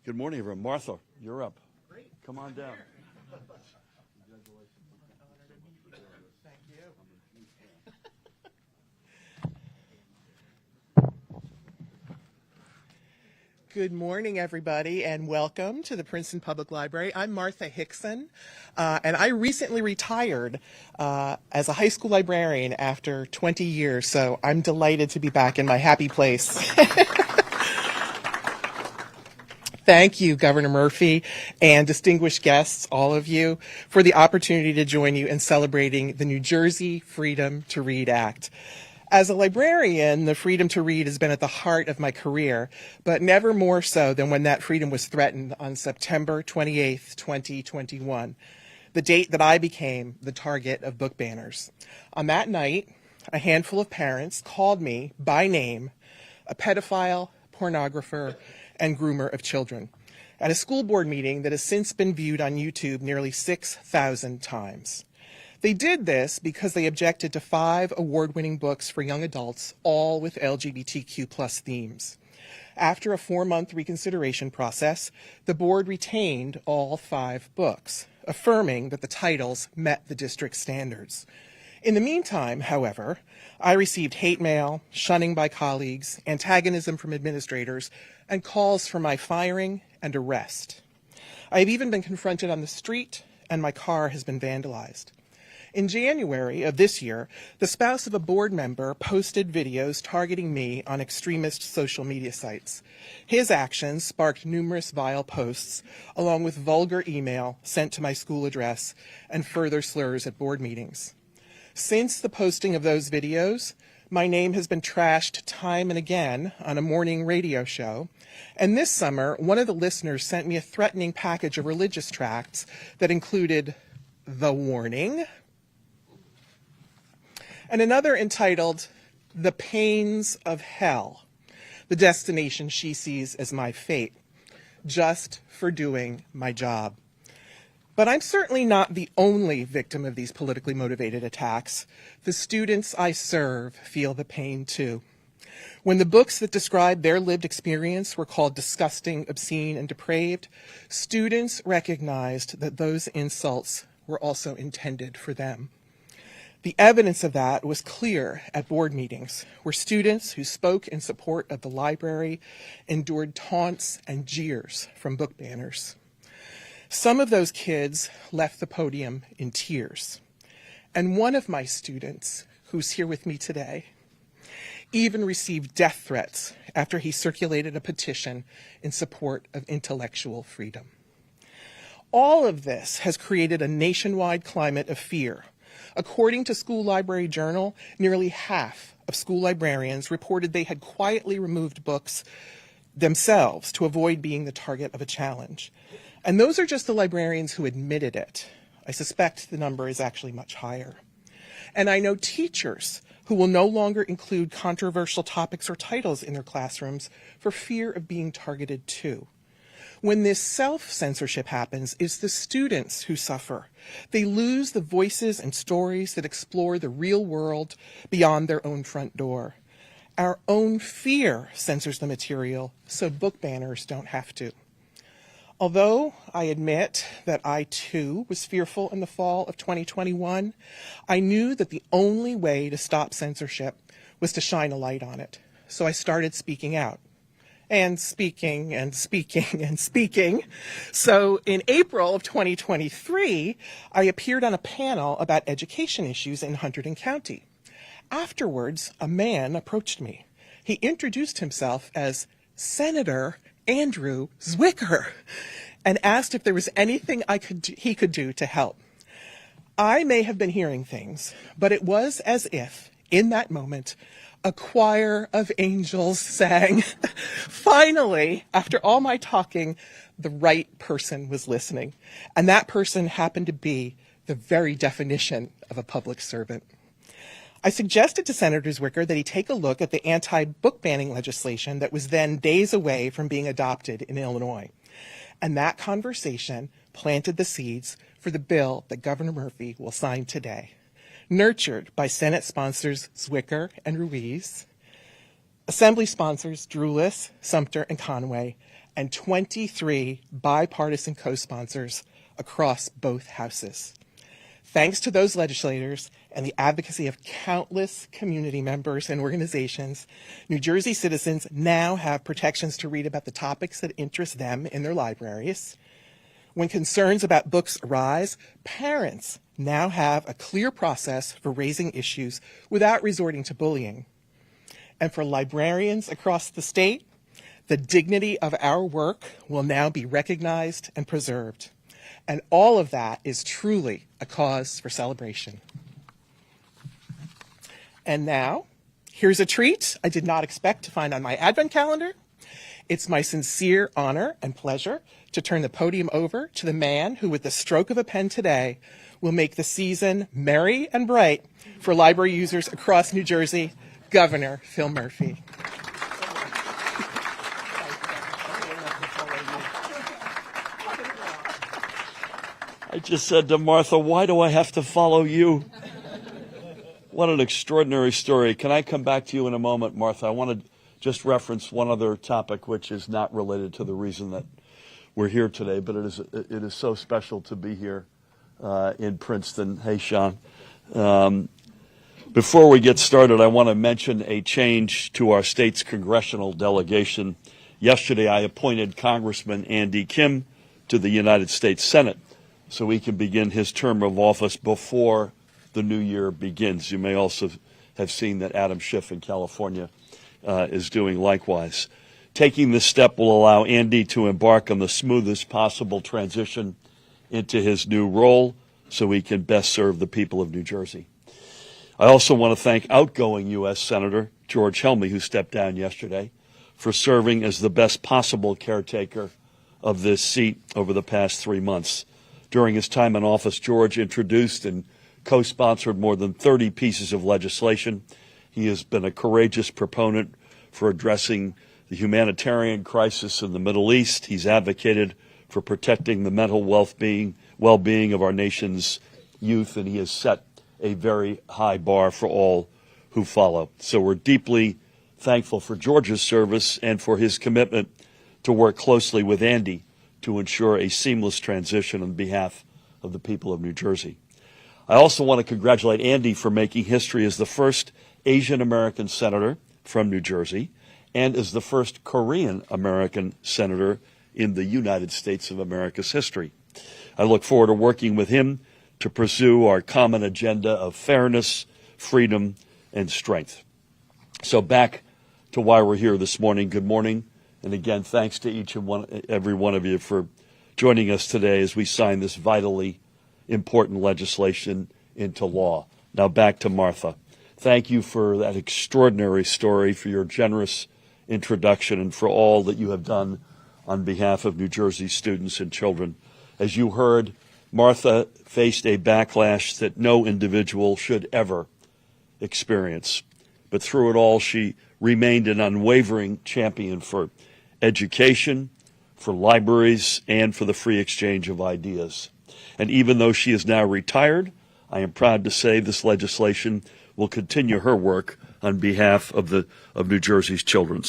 Good morning, everyone. Martha, you're up. Great. Come on down. Thank you. Good morning, everybody, and welcome to the Princeton Public Library. I'm Martha Hickson, and I recently retired as a high school librarian after 20 years, so I'm delighted to be back in my happy place. Thank you, Governor Murphy, and distinguished guests, all of you, for the opportunity to join you in celebrating the New Jersey Freedom to Read Act. As a librarian, the freedom to read has been at the heart of my career, but never more so than when that freedom was threatened on September 28th, 2021, the date that I became the target of book banners. On that night, a handful of parents called me by name a pedophile, pornographer, and groomer of children at a school board meeting that has since been viewed on YouTube nearly 6,000 times. They did this because they objected to 5 award-winning books for young adults, all with LGBTQ+ themes. After a 4-month reconsideration process, the board retained all 5 books, affirming that the titles met the district standards. In the meantime, however, I received hate mail, shunning by colleagues, antagonism from administrators, and calls for my firing and arrest. I have even been confronted on the street, and my car has been vandalized. In January of this year, the spouse of a board member posted videos targeting me on extremist social media sites. His actions sparked numerous vile posts, along with vulgar email sent to my school address and further slurs at board meetings. Since the posting of those videos, my name has been trashed time and again on a morning radio show, and this summer, one of the listeners sent me a threatening package of religious tracts that included The Warning, and another entitled The Pains of Hell, the destination she sees as my fate, just for doing my job. But I'm certainly not the only victim of these politically motivated attacks. The students I serve feel the pain too. When the books that describe their lived experience were called disgusting, obscene, and depraved, students recognized that those insults were also intended for them. The evidence of that was clear at board meetings, where students who spoke in support of the library endured taunts and jeers from book banners. Some of those kids left the podium in tears. And one of my students, who's here with me today, even received death threats after he circulated a petition in support of intellectual freedom. All of this has created a nationwide climate of fear. According to School Library Journal, nearly half of school librarians reported they had quietly removed books themselves to avoid being the target of a challenge. And those are just the librarians who admitted it. I suspect the number is actually much higher. And I know teachers who will no longer include controversial topics or titles in their classrooms for fear of being targeted too. When this self-censorship happens, it's the students who suffer. They lose the voices and stories that explore the real world beyond their own front door. Our own fear censors the material, so book banners don't have to. Although I admit that I too was fearful in the fall of 2021, I knew that the only way to stop censorship was to shine a light on it. So I started speaking out. And speaking and speaking and speaking. So in April of 2023, I appeared on a panel about education issues in Hunterdon County. Afterwards, a man approached me. He introduced himself as Senator Andrew Zwicker and asked if there was anything he could do to help. I may have been hearing things, but it was as if, in that moment, a choir of angels sang. Finally, after all my talking, the right person was listening. And that person happened to be the very definition of a public servant. I suggested to Senator Zwicker that he take a look at the anti-book banning legislation that was then days away from being adopted in Illinois. And that conversation planted the seeds for the bill that Governor Murphy will sign today. Nurtured by Senate sponsors Zwicker and Ruiz, Assembly sponsors Drulis, Sumter, and Conway, and 23 bipartisan co-sponsors across both houses. Thanks to those legislators and the advocacy of countless community members and organizations, New Jersey citizens now have protections to read about the topics that interest them in their libraries. When concerns about books arise, parents now have a clear process for raising issues without resorting to bullying. And for librarians across the state, the dignity of our work will now be recognized and preserved. And all of that is truly a cause for celebration. And now, here's a treat I did not expect to find on my advent calendar. It's my sincere honor and pleasure to turn the podium over to the man who, with the stroke of a pen today, will make the season merry and bright for library users across New Jersey, Governor Phil Murphy. I just said to Martha, why do I have to follow you? What an extraordinary story. Can I come back to you in a moment, Martha? I want to just reference one other topic which is not related to the reason that we're here today, but it is so special to be here in Princeton. Hey, Sean. Before we get started, I want to mention a change to our state's congressional delegation. Yesterday, I appointed Congressman Andy Kim to the United States Senate so he can begin his term of office before the new year begins. You may also have seen that Adam Schiff in California is doing likewise. Taking this step will allow Andy to embark on the smoothest possible transition into his new role so he can best serve the people of New Jersey. I also want to thank outgoing U.S. Senator George Helmy, who stepped down yesterday, for serving as the best possible caretaker of this seat over the past 3 months. During his time in office, George introduced and co-sponsored more than 30 pieces of legislation. He has been a courageous proponent for addressing the humanitarian crisis in the Middle East. He's advocated for protecting the mental well-being of our nation's youth, and he has set a very high bar for all who follow. So we're deeply thankful for George's service and for his commitment to work closely with Andy to ensure a seamless transition on behalf of the people of New Jersey. I also want to congratulate Andy for making history as the first Asian American senator from New Jersey and as the first Korean American senator in the United States of America's history. I look forward to working with him to pursue our common agenda of fairness, freedom, and strength. So back to why we're here this morning. Good morning. And again, thanks to each and every one of you for joining us today as we sign this vitally important legislation into law. Now back to Martha. Thank you for that extraordinary story, for your generous introduction, and for all that you have done on behalf of New Jersey students and children. As you heard, Martha faced a backlash that no individual should ever experience. But through it all, she remained an unwavering champion for education, for libraries, and for the free exchange of ideas. And even though she is now retired, I am proud to say this legislation will continue her work on behalf of New Jersey's children.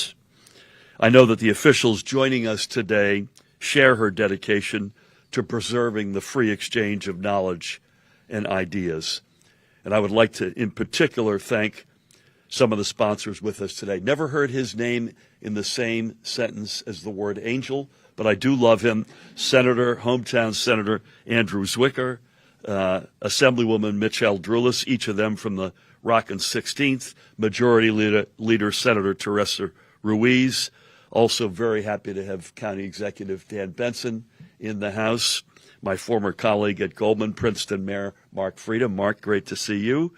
I know that the officials joining us today share her dedication to preserving the free exchange of knowledge and ideas. And I would like to, in particular, thank some of the sponsors with us today. Never heard his name in the same sentence as the word angel, but I do love him. Hometown Senator Andrew Zwicker, Assemblywoman Michelle Drulis, each of them from the Rockin' 16th, Majority Leader Senator Teresa Ruiz. Also very happy to have County Executive Dan Benson in the House. My former colleague at Goldman, Princeton Mayor Mark Frieda. Mark, great to see you.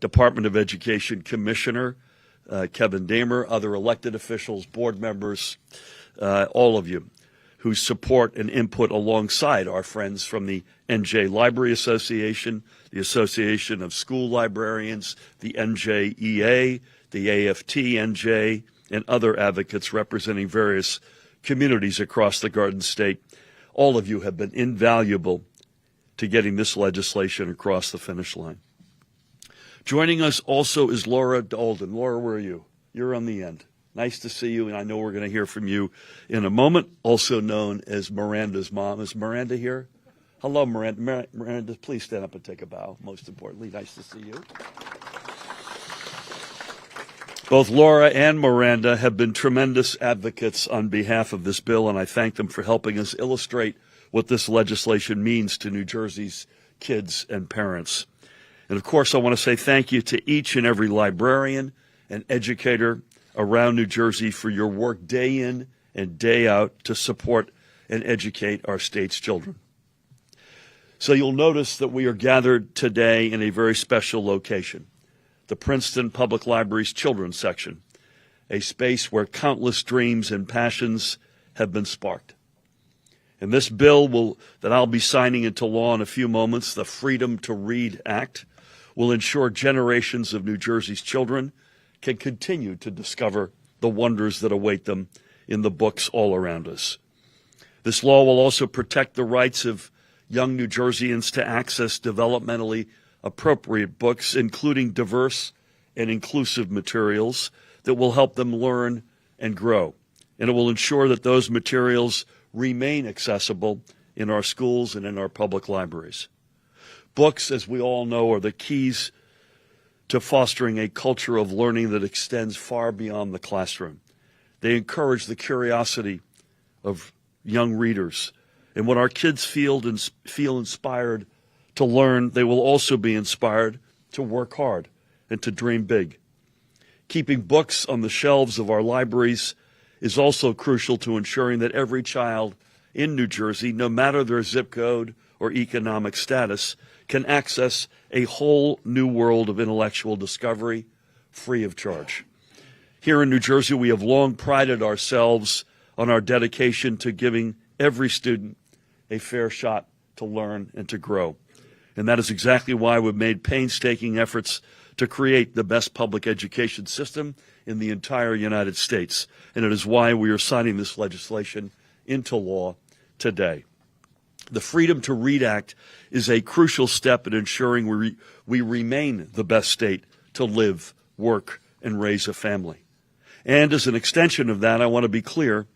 Department of Education Commissioner Kevin Damer, other elected officials, board members, all of you who support and input alongside our friends from the NJ Library Association, the Association of School Librarians, the NJEA, the AFT-NJ, and other advocates representing various communities across the Garden State. All of you have been invaluable to getting this legislation across the finish line. Joining us also is Laura Dolden. Laura, where are you? You're on the end. Nice to see you, and I know we're going to hear from you in a moment, also known as Miranda's mom. Is Miranda here? Hello, Miranda. Miranda, please stand up and take a bow, most importantly. Nice to see you. Both Laura and Miranda have been tremendous advocates on behalf of this bill, and I thank them for helping us illustrate what this legislation means to New Jersey's kids and parents. And of course, I want to say thank you to each and every librarian and educator around New Jersey for your work day in and day out to support and educate our state's children. So you'll notice that we are gathered today in a very special location, the Princeton Public Library's Children's Section, a space where countless dreams and passions have been sparked. And this bill that I'll be signing into law in a few moments, the Freedom to Read Act, will ensure generations of New Jersey's children can continue to discover the wonders that await them in the books all around us. This law will also protect the rights of young New Jerseyans to access developmentally appropriate books, including diverse and inclusive materials that will help them learn and grow. And it will ensure that those materials remain accessible in our schools and in our public libraries. Books, as we all know, are the keys to fostering a culture of learning that extends far beyond the classroom. They encourage the curiosity of young readers. And when our kids feel inspired to learn, they will also be inspired to work hard and to dream big. Keeping books on the shelves of our libraries is also crucial to ensuring that every child in New Jersey, no matter their zip code or economic status, can access a whole new world of intellectual discovery free of charge. Here in New Jersey, we have long prided ourselves on our dedication to giving every student a fair shot to learn and to grow. And that is exactly why we've made painstaking efforts to create the best public education system in the entire United States. And it is why we are signing this legislation into law today. The Freedom to Read Act is a crucial step in ensuring we remain the best state to live, work, and raise a family. And as an extension of that, I want to be clear,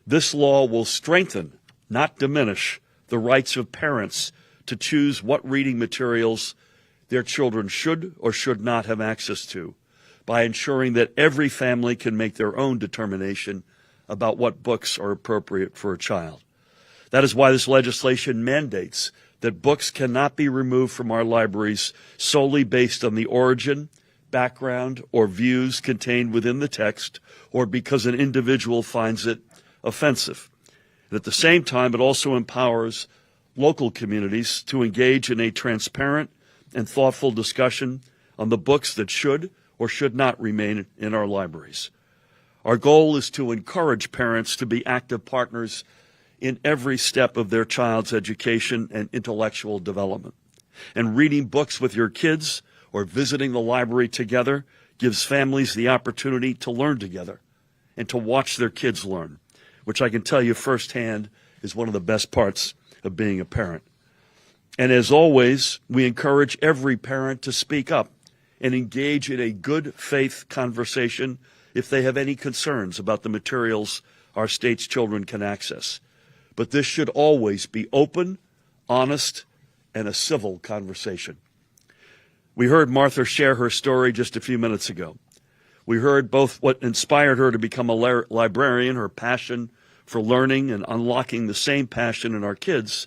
this law will strengthen, not diminish, the rights of parents to choose what reading materials their children should or should not have access to, by ensuring that every family can make their own determination about what books are appropriate for a child. That is why this legislation mandates that books cannot be removed from our libraries solely based on the origin, background, or views contained within the text, or because an individual finds it offensive. And at the same time, it also empowers local communities to engage in a transparent and thoughtful discussion on the books that should or should not remain in our libraries. Our goal is to encourage parents to be active partners in every step of their child's education and intellectual development. And reading books with your kids or visiting the library together gives families the opportunity to learn together and to watch their kids learn, which I can tell you firsthand is one of the best parts of being a parent. And as always, we encourage every parent to speak up and engage in a good faith conversation if they have any concerns about the materials our state's children can access. But this should always be open, honest, and a civil conversation. We heard Martha share her story just a few minutes ago. We heard both what inspired her to become a librarian, her passion for learning and unlocking the same passion in our kids,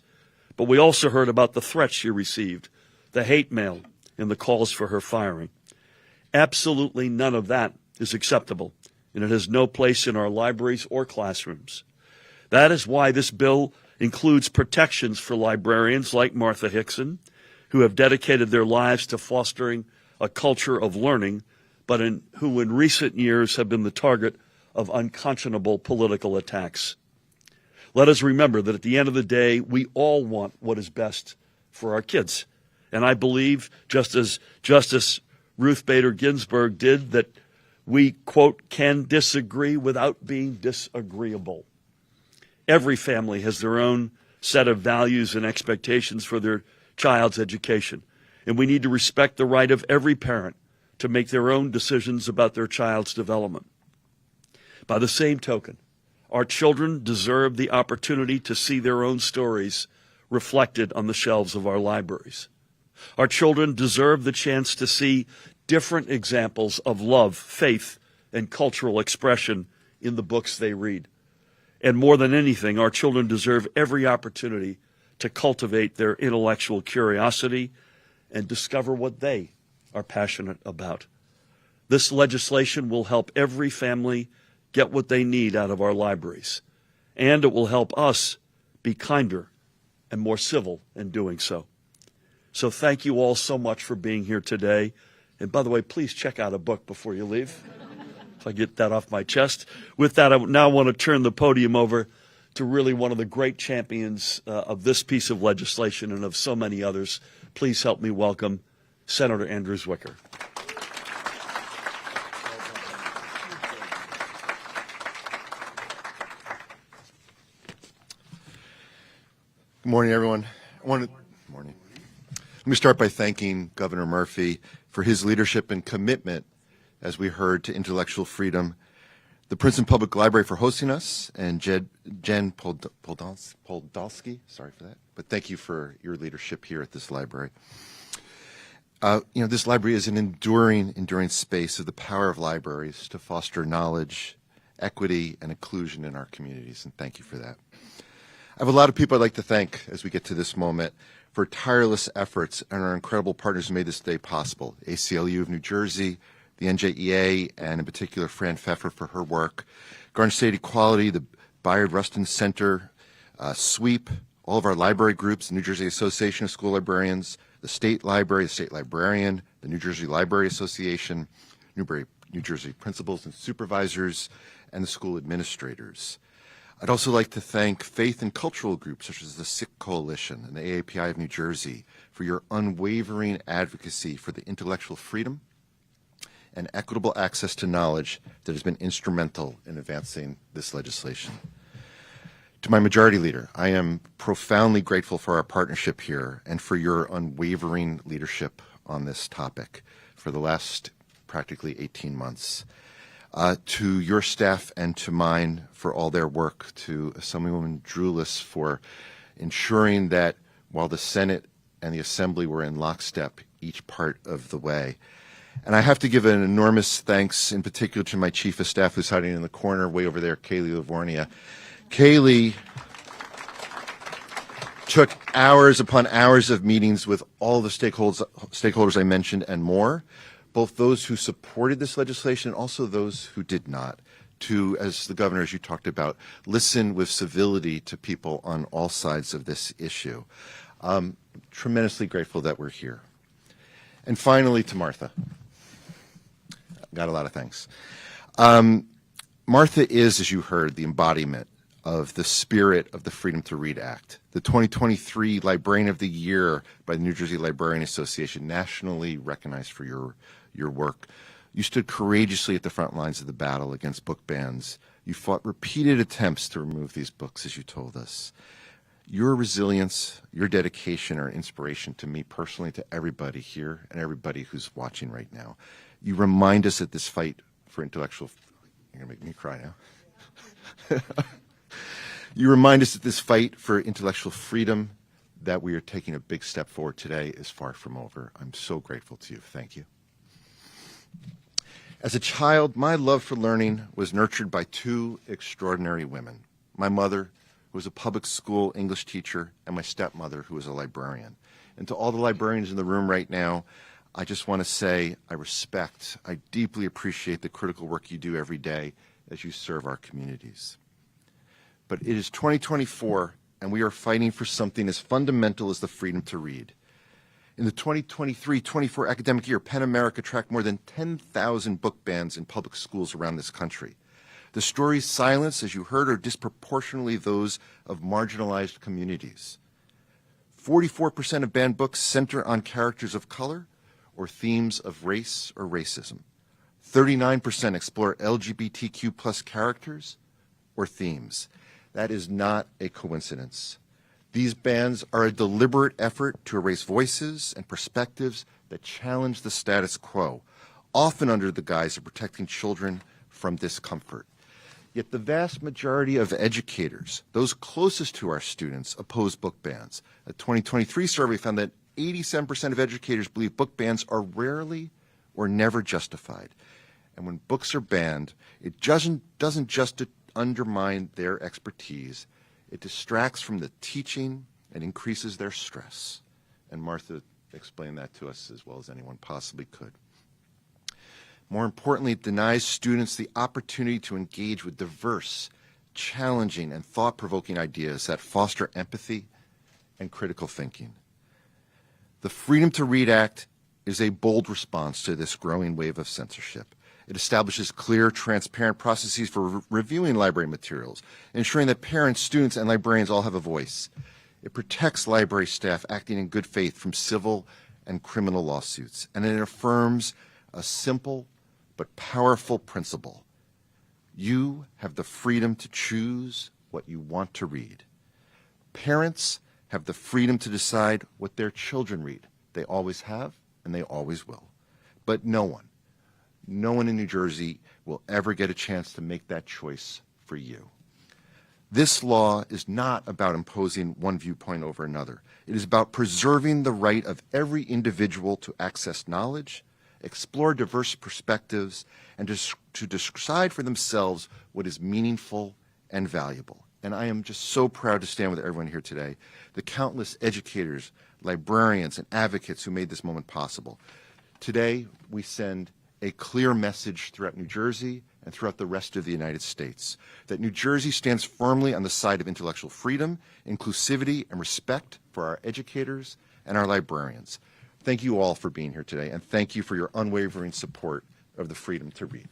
but we also heard about the threats she received, the hate mail, and the calls for her firing. Absolutely none of that is acceptable, and it has no place in our libraries or classrooms. That is why this bill includes protections for librarians like Martha Hickson, who have dedicated their lives to fostering a culture of learning, but who in recent years have been the target of unconscionable political attacks. Let us remember that at the end of the day, we all want what is best for our kids. And I believe, just as Justice Ruth Bader Ginsburg did, that we, quote, can disagree without being disagreeable. Every family has their own set of values and expectations for their child's education, and we need to respect the right of every parent to make their own decisions about their child's development. By the same token, our children deserve the opportunity to see their own stories reflected on the shelves of our libraries. Our children deserve the chance to see different examples of love, faith, and cultural expression in the books they read. And more than anything, our children deserve every opportunity to cultivate their intellectual curiosity and discover what they are passionate about. This legislation will help every family get what they need out of our libraries, and it will help us be kinder and more civil in doing so. So thank you all so much for being here today. And by the way, please check out a book before you leave, if I get that off my chest. With that, I now want to turn the podium over to really one of the great champions of this piece of legislation and of so many others. Please help me welcome Senator Andrew Zwicker. Good morning, everyone. Good morning. Let me start by thanking Governor Murphy for his leadership and commitment, as we heard, to intellectual freedom, the Princeton Public Library for hosting us, and Jen Podolsky, sorry for that, but thank you for your leadership here at this library. This library is an enduring space of the power of libraries to foster knowledge, equity, and inclusion in our communities, and thank you for that. I have a lot of people I'd like to thank as we get to this moment for tireless efforts and our incredible partners who made this day possible. ACLU of New Jersey, the NJEA, and in particular Fran Pfeffer for her work, Garden State Equality, the Bayard Rustin Center, SWEEP, all of our library groups, the New Jersey Association of School Librarians, the State Library, the State Librarian, the New Jersey Library Association, New Jersey Principals and Supervisors, and the school administrators. I'd also like to thank faith and cultural groups such as the Sikh Coalition and the AAPI of New Jersey for your unwavering advocacy for the intellectual freedom and equitable access to knowledge that has been instrumental in advancing this legislation. To my majority leader, I am profoundly grateful for our partnership here and for your unwavering leadership on this topic for the last practically 18 months. To your staff and to mine for all their work, to Assemblywoman Drulis for ensuring that while the Senate and the Assembly were in lockstep each part of the way. And I have to give an enormous thanks in particular to my Chief of Staff who's hiding in the corner way over there, Kaylee Livornia. Kaylee took hours upon hours of meetings with all the stakeholders I mentioned and more, both those who supported this legislation and also those who did not, to, as the governor, as you talked about, listen with civility to people on all sides of this issue. Tremendously grateful that we're here. And finally, to Martha. Got a lot of thanks. Martha is, as you heard, the embodiment of the spirit of the Freedom to Read Act. The 2023 Librarian of the Year by the New Jersey Librarian Association, nationally recognized for your work. You stood courageously at the front lines of the battle against book bans. You fought repeated attempts to remove these books, as you told us. Your resilience, your dedication are an inspiration to me personally, to everybody here, and everybody who's watching right now. You remind us that this fight for intellectual... You're going to make me cry now. You remind us that this fight for intellectual freedom that we are taking a big step forward today is far from over. I'm so grateful to you. Thank you. As a child, my love for learning was nurtured by two extraordinary women. My mother, who was a public school English teacher, and my stepmother, who was a librarian. And to all the librarians in the room right now, I just want to say I deeply appreciate the critical work you do every day as you serve our communities. But it is 2024, and we are fighting for something as fundamental as the freedom to read. In the 2023-24 academic year, PEN America tracked more than 10,000 book bans in public schools around this country. The stories silenced, as you heard, are disproportionately those of marginalized communities. 44% of banned books center on characters of color or themes of race or racism. 39% explore LGBTQ plus characters or themes. That is not a coincidence. These bans are a deliberate effort to erase voices and perspectives that challenge the status quo, often under the guise of protecting children from discomfort. Yet the vast majority of educators, those closest to our students, oppose book bans. A 2023 survey found that 87% of educators believe book bans are rarely or never justified. And when books are banned, it doesn't just undermine their expertise, it distracts from the teaching and increases their stress. And Martha explained that to us as well as anyone possibly could. More importantly, it denies students the opportunity to engage with diverse, challenging, and thought-provoking ideas that foster empathy and critical thinking. The Freedom to Read Act is a bold response to this growing wave of censorship. It establishes clear, transparent processes for reviewing library materials, ensuring that parents, students, and librarians all have a voice. It protects library staff acting in good faith from civil and criminal lawsuits, and it affirms a simple but powerful principle. You have the freedom to choose what you want to read. Parents have the freedom to decide what their children read. They always have, and they always will. But no one in New Jersey will ever get a chance to make that choice for you. This law is not about imposing one viewpoint over another. It is about preserving the right of every individual to access knowledge, explore diverse perspectives, and to decide for themselves what is meaningful and valuable. And I am just so proud to stand with everyone here today, the countless educators, librarians, and advocates who made this moment possible. Today, we send a clear message throughout New Jersey and throughout the rest of the United States that New Jersey stands firmly on the side of intellectual freedom, inclusivity, and respect for our educators and our librarians. Thank you all for being here today, and thank you for your unwavering support of the freedom to read.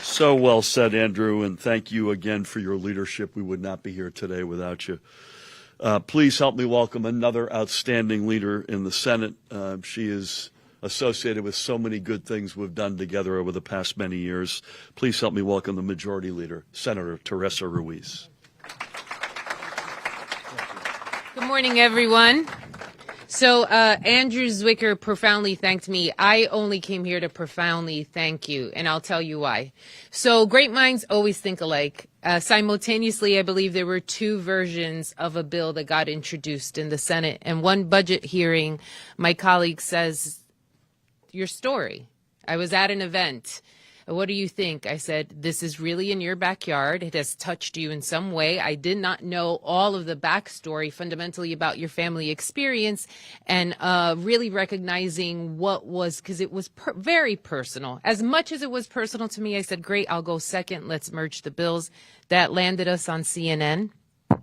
So well said, Andrew, and thank you again for your leadership. We would not be here today without you. Please help me welcome another outstanding leader in the Senate. She is associated with so many good things we've done together over the past many years. Please help me welcome the Majority Leader, Senator Teresa Ruiz. Good morning, everyone. So Andrew Zwicker profoundly thanked me. I only came here to profoundly thank you, and I'll tell you why. So great minds always think alike. Simultaneously, I believe there were two versions of a bill that got introduced in the Senate. And one budget hearing, my colleague says, your story. I was at an event. What do you think? I said, this is really in your backyard. It has touched you in some way. I did not know all of the backstory fundamentally about your family experience, and really recognizing what was, because it was very personal. As much as it was personal to me, I said, great, I'll go second. Let's merge the bills. That landed us on CNN. Do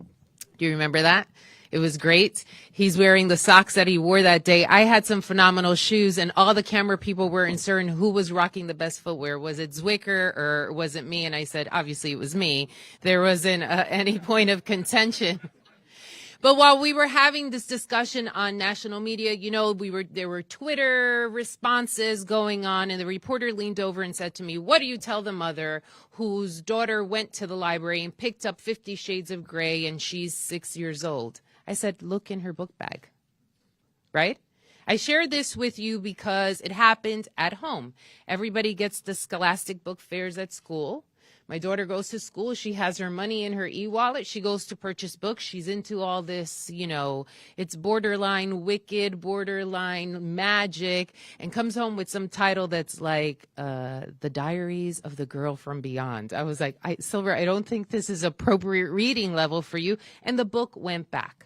you remember that? It was great. He's wearing the socks that he wore that day. I had some phenomenal shoes, and all the camera people were uncertain who was rocking the best footwear. Was it Zwicker or was it me? And I said, obviously it was me. There wasn't any point of contention. But while we were having this discussion on national media, you know, there were Twitter responses going on, and the reporter leaned over and said to me, what do you tell the mother whose daughter went to the library and picked up 50 Shades of Grey and she's 6 years old? I said, look in her book bag, right? I share this with you because it happened at home. Everybody gets the Scholastic book fairs at school. My daughter goes to school. She has her money in her e-wallet. She goes to purchase books. She's into all this, you know, it's borderline wicked, borderline magic, and comes home with some title that's like The Diaries of the Girl from Beyond. I was like, Silver, I don't think this is appropriate reading level for you. And the book went back.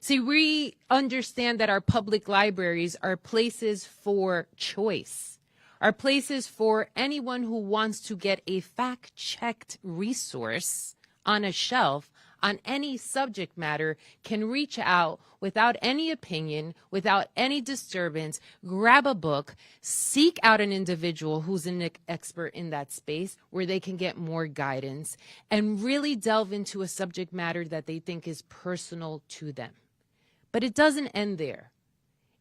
See, we understand that our public libraries are places for choice, are places for anyone who wants to get a fact-checked resource on a shelf on any subject matter can reach out without any opinion, without any disturbance, grab a book, seek out an individual who's an expert in that space where they can get more guidance and really delve into a subject matter that they think is personal to them. But it doesn't end there.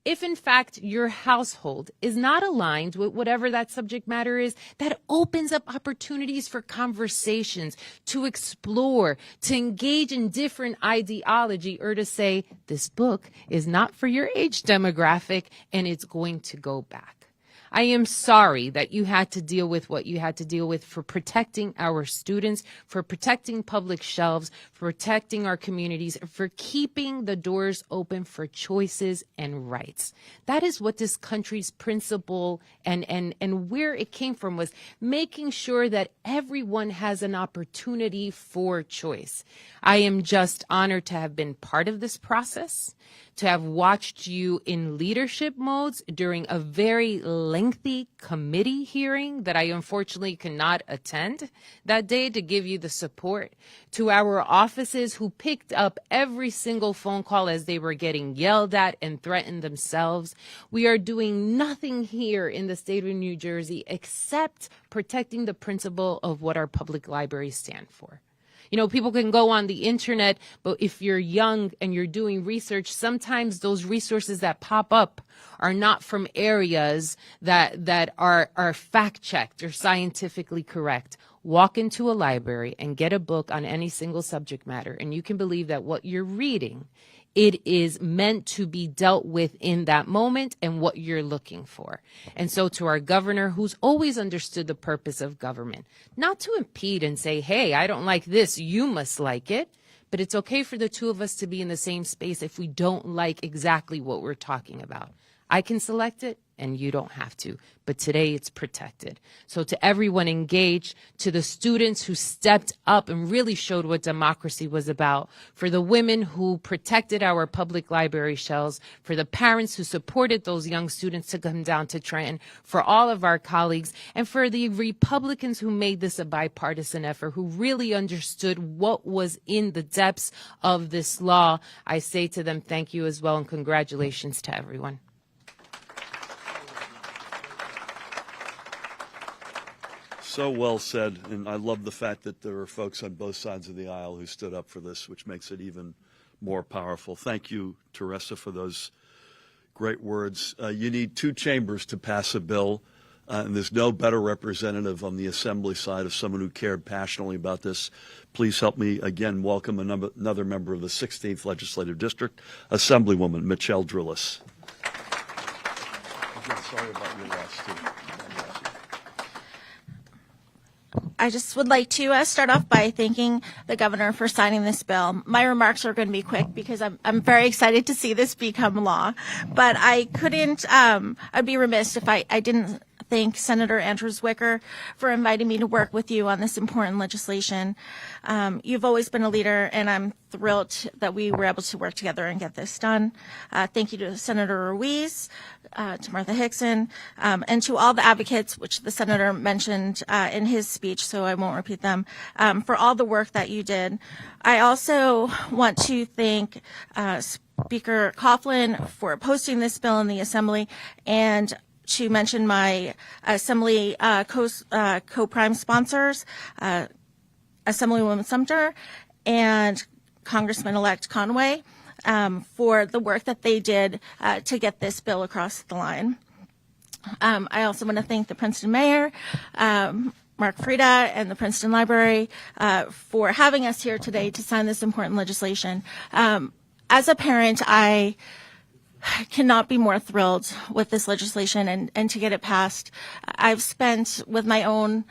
If, in fact, your household is not aligned with whatever that subject matter is, that opens up opportunities for conversations, to explore, to engage in different ideology, or to say, this book is not for your age demographic and it's going to go back. I am sorry that you had to deal with what you had to deal with for protecting our students, for protecting public shelves, for protecting our communities, for keeping the doors open for choices and rights. That is what this country's principle and where it came from, was making sure that everyone has an opportunity for choice. I am just honored to have been part of this process, to have watched you in leadership modes during a very lengthy committee hearing that I unfortunately cannot attend that day, to give you the support, to our offices who picked up every single phone call as they were getting yelled at and threatened themselves. We are doing nothing here in the state of New Jersey except protecting the principle of what our public libraries stand for. You know, people can go on the internet, but if you're young and you're doing research, sometimes those resources that pop up are not from areas that are fact-checked or scientifically correct. Walk into a library and get a book on any single subject matter, and you can believe that what you're reading, it is meant to be dealt with in that moment and what you're looking for. And so to our governor, who's always understood the purpose of government, not to impede and say, hey, I don't like this, you must like it. But it's okay for the two of us to be in the same space if we don't like exactly what we're talking about. I can select it and you don't have to. But today it's protected. So to everyone engaged, to the students who stepped up and really showed what democracy was about, for the women who protected our public library shelves, for the parents who supported those young students to come down to Trenton, for all of our colleagues, and for the Republicans who made this a bipartisan effort, who really understood what was in the depths of this law, I say to them thank you as well, and congratulations to everyone. So well said, and I love the fact that there are folks on both sides of the aisle who stood up for this, which makes it even more powerful. Thank you, Teresa, for those great words. You need two chambers to pass a bill, and there's no better representative on the Assembly side of someone who cared passionately about this. Please help me again welcome another member of the 16th Legislative District, Assemblywoman Michelle Drillis. Again, sorry about your loss, too. I just would like to start off by thanking the governor for signing this bill. My remarks are going to be quick because I'm very excited to see this become law. But I couldn't, I'd be remiss if I didn't thank Senator Andrew Zwicker for inviting me to work with you on this important legislation. You've always been a leader, and I'm thrilled that we were able to work together and get this done. Thank you to Senator Ruiz, to Martha Hickson, and to all the advocates, which the senator mentioned in his speech, so I won't repeat them, for all the work that you did. I also want to thank Speaker Coughlin for posting this bill in the Assembly, and to mention my Assembly co-prime sponsors, Assemblywoman Sumter and Congressman-elect Conway, for the work that they did to get this bill across the line. I also want to thank the Princeton mayor, Mark Frieda, and the Princeton Library for having us here today to sign this important legislation. As a parent, I cannot be more thrilled with this legislation and to get it passed. I've spent with my own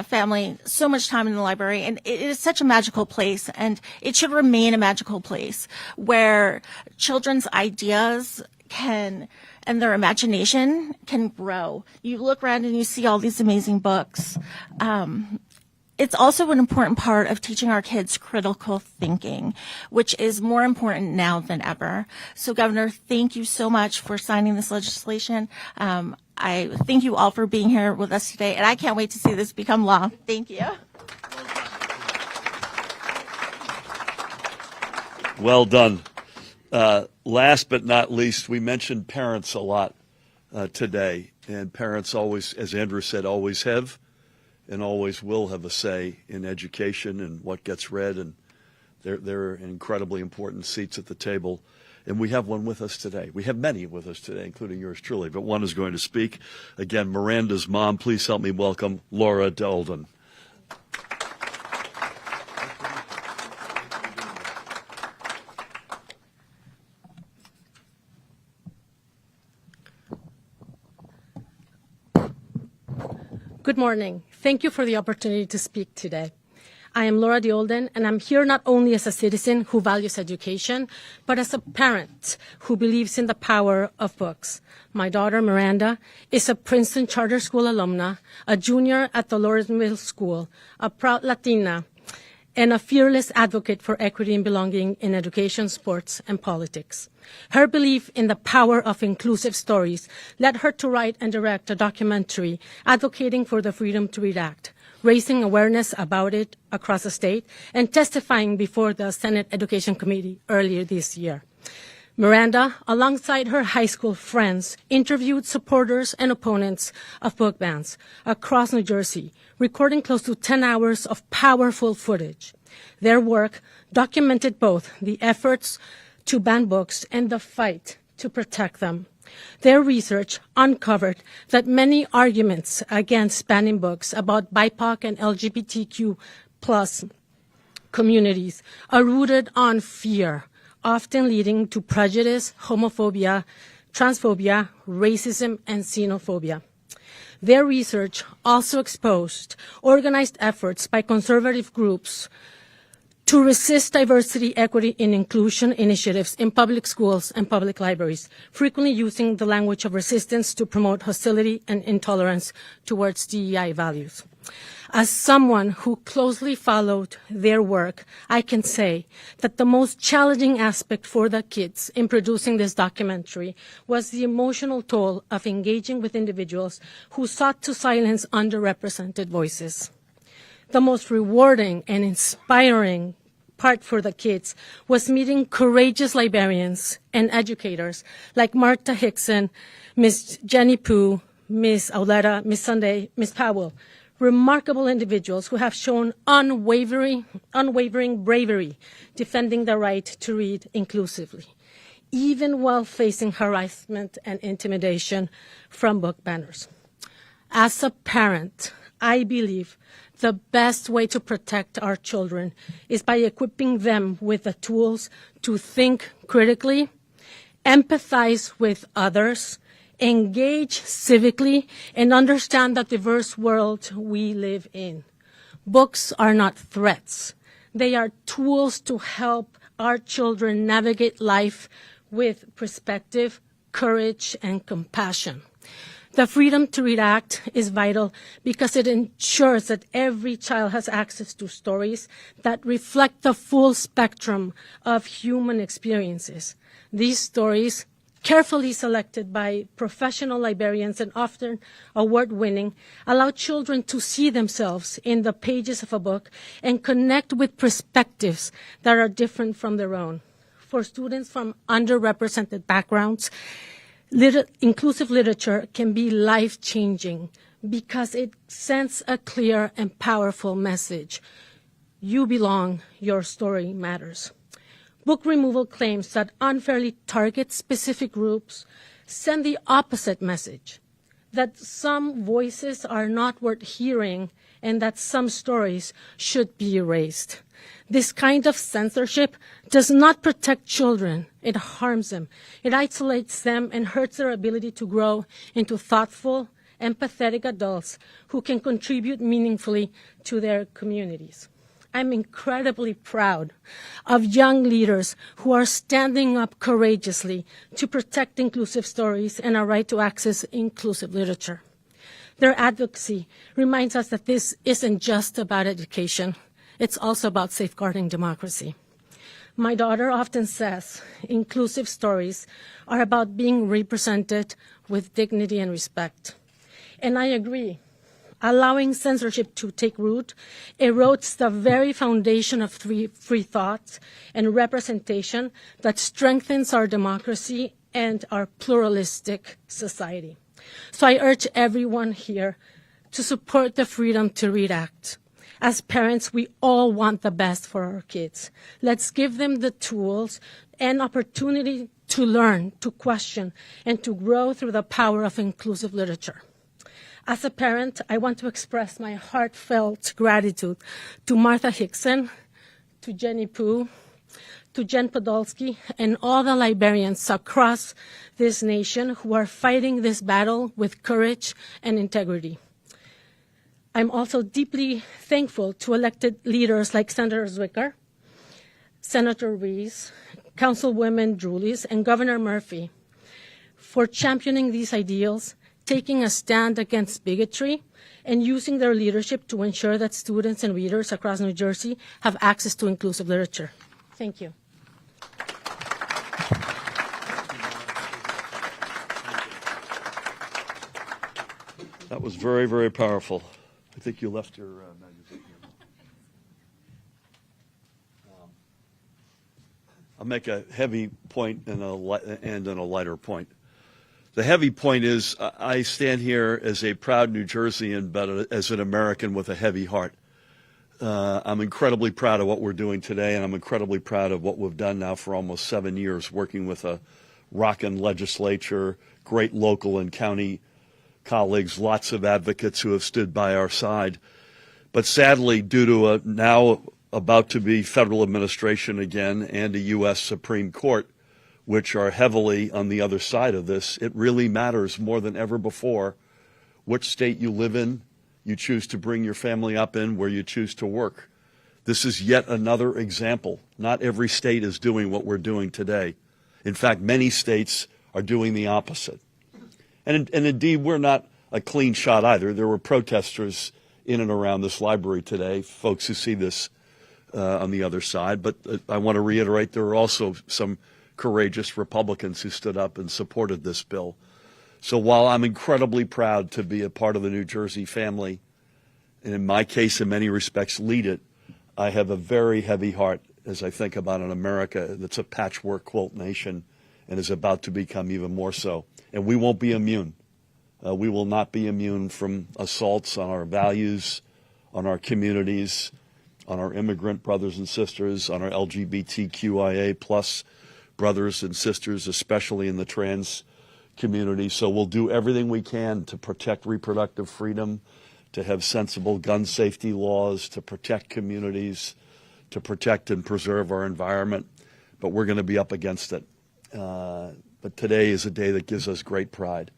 family so much time in the library, and it is such a magical place, and it should remain a magical place where children's ideas and their imagination can grow. You look around and you see all these amazing books. It's also an important part of teaching our kids critical thinking, which is more important now than ever. So, Governor, thank you so much for signing this legislation. I thank you all for being here with us today, and I can't wait to see this become law. Thank you. Well done. Last but not least, we mentioned parents a lot today, and parents always, as Andrew said, always have and always will have a say in education and what gets read, and they're incredibly important seats at the table. And we have one with us today. We have many with us today, including yours truly, but one is going to speak. Again, Miranda's mom. Please help me welcome Laura Delden. Good morning. Thank you for the opportunity to speak today. I am Laura Diolden, and I'm here not only as a citizen who values education, but as a parent who believes in the power of books. My daughter, Miranda, is a Princeton Charter School alumna, a junior at the Lawrence Middle School, a proud Latina, and a fearless advocate for equity and belonging in education, sports, and politics. Her belief in the power of inclusive stories led her to write and direct a documentary advocating for the Freedom to Read Act, raising awareness about it across the state, and testifying before the Senate Education Committee earlier this year. Miranda, alongside her high school friends, interviewed supporters and opponents of book bans across New Jersey, recording close to 10 hours of powerful footage. Their work documented both the efforts to ban books and the fight to protect them. Their research uncovered that many arguments against banning books about BIPOC and LGBTQ plus communities are rooted on fear, often leading to prejudice, homophobia, transphobia, racism, and xenophobia. Their research also exposed organized efforts by conservative groups to resist diversity, equity, and inclusion initiatives in public schools and public libraries, frequently using the language of resistance to promote hostility and intolerance towards DEI values. As someone who closely followed their work, I can say that the most challenging aspect for the kids in producing this documentary was the emotional toll of engaging with individuals who sought to silence underrepresented voices. The most rewarding and inspiring part for the kids was meeting courageous librarians and educators like Martha Hickson, Miss Jenny Pooh, Miss Auletta, Miss Sunday, Miss Powell, remarkable individuals who have shown unwavering bravery defending the right to read inclusively, even while facing harassment and intimidation from book banners. As a parent, I believe the best way to protect our children is by equipping them with the tools to think critically, empathize with others, engage civically, and understand the diverse world we live in. Books are not threats. They are tools to help our children navigate life with perspective, courage, and compassion. The Freedom to Read Act is vital because it ensures that every child has access to stories that reflect the full spectrum of human experiences. These stories, carefully selected by professional librarians and often award-winning, allow children to see themselves in the pages of a book and connect with perspectives that are different from their own. For students from underrepresented backgrounds, inclusive literature can be life-changing because it sends a clear and powerful message. You belong, your story matters. Book removal claims that unfairly target specific groups send the opposite message, that some voices are not worth hearing and that some stories should be erased. This kind of censorship does not protect children. It harms them. It isolates them and hurts their ability to grow into thoughtful, empathetic adults who can contribute meaningfully to their communities. I'm incredibly proud of young leaders who are standing up courageously to protect inclusive stories and our right to access inclusive literature. Their advocacy reminds us that this isn't just about education. It's also about safeguarding democracy. My daughter often says inclusive stories are about being represented with dignity and respect. And I agree. Allowing censorship to take root erodes the very foundation of free thought and representation that strengthens our democracy and our pluralistic society. So I urge everyone here to support the Freedom to Read Act. As parents, we all want the best for our kids. Let's give them the tools and opportunity to learn, to question, and to grow through the power of inclusive literature. As a parent, I want to express my heartfelt gratitude to Martha Hickson, to Jenny Pooh, to Jen Podolsky, and all the librarians across this nation who are fighting this battle with courage and integrity. I'm also deeply thankful to elected leaders like Senator Zwicker, Senator Ruiz, Councilwoman Drulis, and Governor Murphy for championing these ideals, taking a stand against bigotry, and using their leadership to ensure that students and readers across New Jersey have access to inclusive literature. Thank you. That was very, very powerful. I think you left your magazine here. I'll make a heavy point and a lighter point. The heavy point is I stand here as a proud New Jerseyan, but as an American with a heavy heart. I'm incredibly proud of what we're doing today, and I'm incredibly proud of what we've done now for almost 7 years, working with a rockin' legislature, great local and county colleagues, lots of advocates who have stood by our side. But sadly, due to a now about to be federal administration again and a U.S. Supreme Court, which are heavily on the other side of this, it really matters more than ever before which state you live in, you choose to bring your family up in, where you choose to work. This is yet another example. Not every state is doing what we're doing today. In fact, many states are doing the opposite. And indeed, we're not a clean shot either. There were protesters in and around this library today, folks who see this on the other side. But I want to reiterate, there were also some courageous Republicans who stood up and supported this bill. So while I'm incredibly proud to be a part of the New Jersey family, and in my case, in many respects, lead it, I have a very heavy heart as I think about an America that's a patchwork quilt nation and is about to become even more so. And we won't be immune. We will not be immune from assaults on our values, on our communities, on our immigrant brothers and sisters, on our LGBTQIA plus brothers and sisters, especially in the trans community. So we'll do everything we can to protect reproductive freedom, to have sensible gun safety laws, to protect communities, to protect and preserve our environment. But we're going to be up against it. But today is a day that gives us great pride.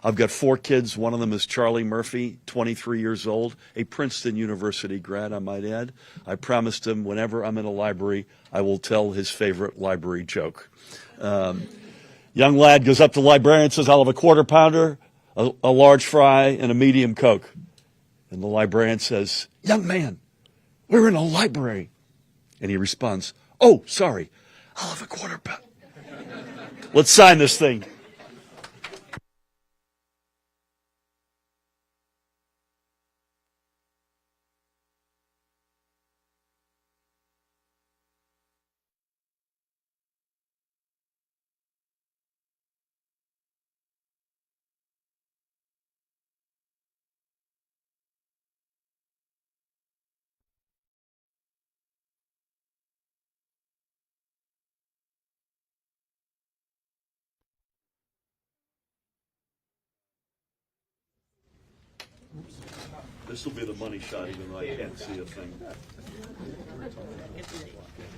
I've got 4 kids. One of them is Charlie Murphy, 23 years old, a Princeton University grad, I might add. I promised him whenever I'm in a library, I will tell his favorite library joke. Young lad goes up to the librarian and says, I'll have a quarter pounder, a large fry, and a medium Coke. And the librarian says, young man, we're in a library. And he responds, oh, sorry, I'll have a quarter pounder. Let's sign this thing. This will be the money shot, even though I can't see a thing.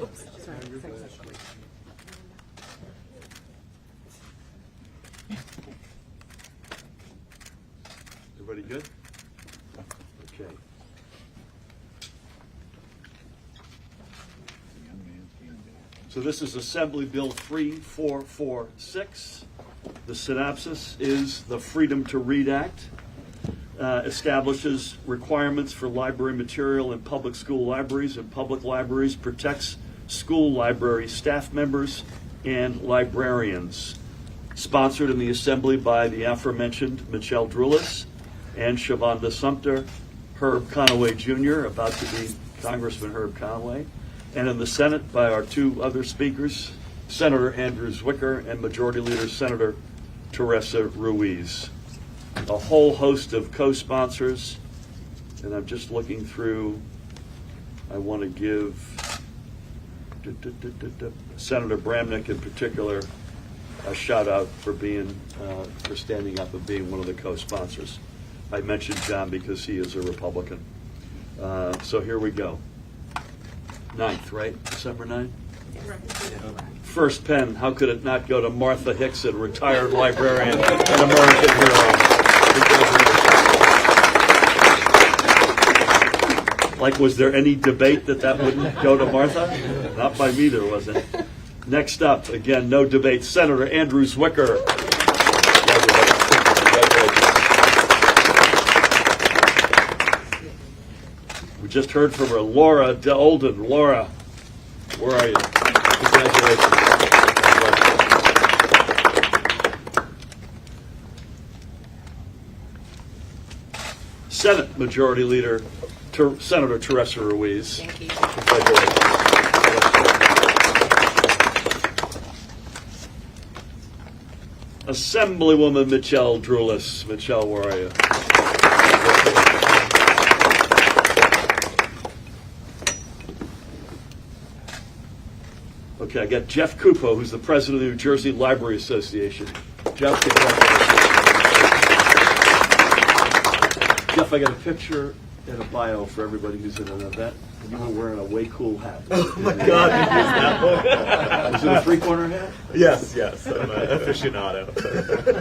Oops, sorry. Everybody good? Okay. So this is Assembly Bill 3446. The synopsis is the Freedom to Read Act. Establishes requirements for library material in public school libraries and public libraries, protects school library staff members and librarians. Sponsored in the Assembly by the aforementioned Michelle Drulis and Shavonda Sumter, Herb Conaway Jr., about to be Congressman Herb Conaway, and in the Senate by our 2 other speakers, Senator Andrew Zwicker and Majority Leader Senator Teresa Ruiz. A whole host of co-sponsors, and I'm just looking through. I want to give Senator Bramnick in particular a shout out for for standing up and being one of the co-sponsors. I mentioned John because he is a Republican. So here we go. 9th, right? December 9th? First pen, how could it not go to Martha Hickson, retired librarian and American hero? Like, was there any debate that wouldn't go to Martha? Not by me, there wasn't. Next up, again, no debate, Senator Andrew Zwicker. We just heard from her, Laura DeOlden. Laura, where are you? Congratulations. Senate Majority Leader Senator Teresa Ruiz. Thank you. Congratulations. Assemblywoman Michelle Drulis. Michelle, where are you? Okay, I got Jeff Kupo, who's the president of the New Jersey Library Association. Jeff, congratulations. Jeff, I got a picture and a bio for everybody who's in an event. And you were wearing a way cool hat. Oh my God! Was it a three-corner hat? Yes, I'm an aficionado.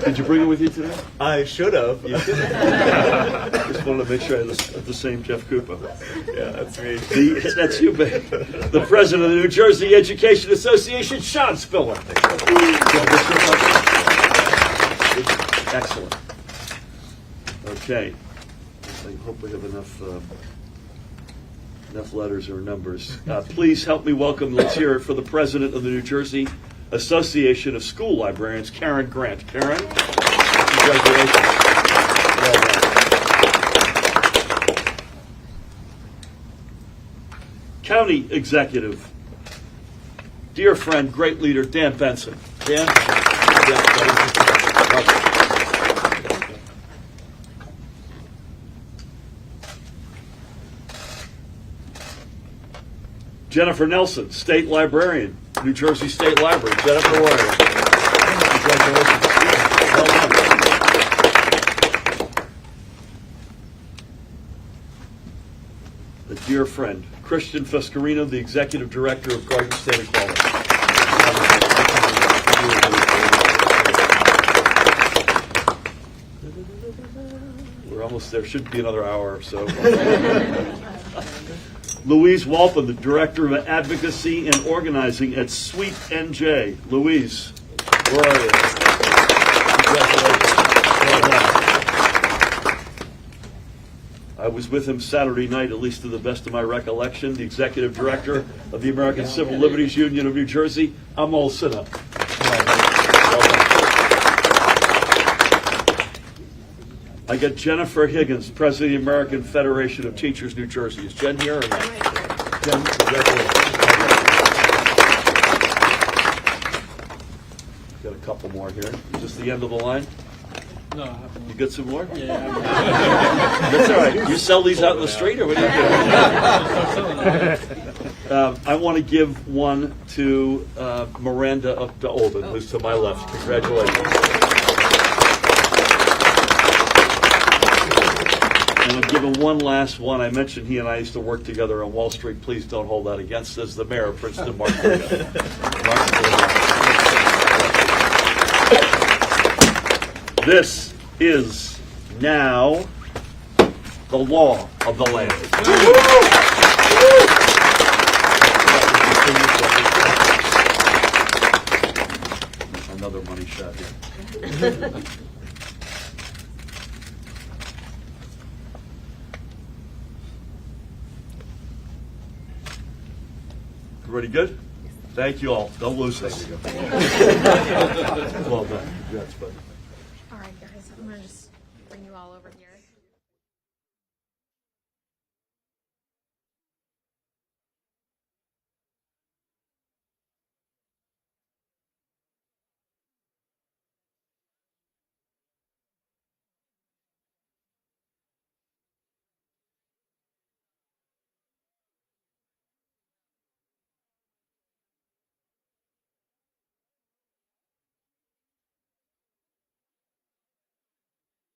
Did you bring it with you today? I should have. You should have. Just wanted to make sure I had the same Jeff Kupo. Yeah, that's me. That's you, babe. The president of the New Jersey Education Association, Sean Spiller. Excellent. Okay. I hope we have enough letters or numbers. Please help me welcome, let's hear it for the president of the New Jersey Association of School Librarians, Karen Grant. Karen, congratulations. Well done. County Executive, dear friend, great leader, Dan Benson. Dan? Jennifer Nelson, State Librarian, New Jersey State Library. Jennifer Warrior. Congratulations. Well done. A dear friend, Christian Fuscarino, the Executive Director of Garden State Equality. We're almost there. Should be another hour or so. Louise Walpin, the Director of Advocacy and Organizing at Sweet NJ. Louise, where are you? Congratulations. Well done. I was with him Saturday night, at least to the best of my recollection, the Executive Director of the American Civil Liberties Union of New Jersey, Amol Sinha. I got Jennifer Higgins, President of the American Federation of Teachers, New Jersey. Is Jen here or not? Jen, congratulations. Got a couple more here. Is this the end of the line? No, I have You got some more? Yeah. That's all right. You sell these out in the street, or what do you do? I want to give one to Miranda of DeOlden, who's to my left. Congratulations. And I'll give him one last one. I mentioned he and I used to work together on Wall Street. Please don't hold that against us. The mayor of Princeton, Mark Burgess. This is now the law of the land. Another money shot here. Everybody good? Thank you all. Don't lose this. Well done. Congrats, buddy. All right, guys, I'm going to just bring you all over here.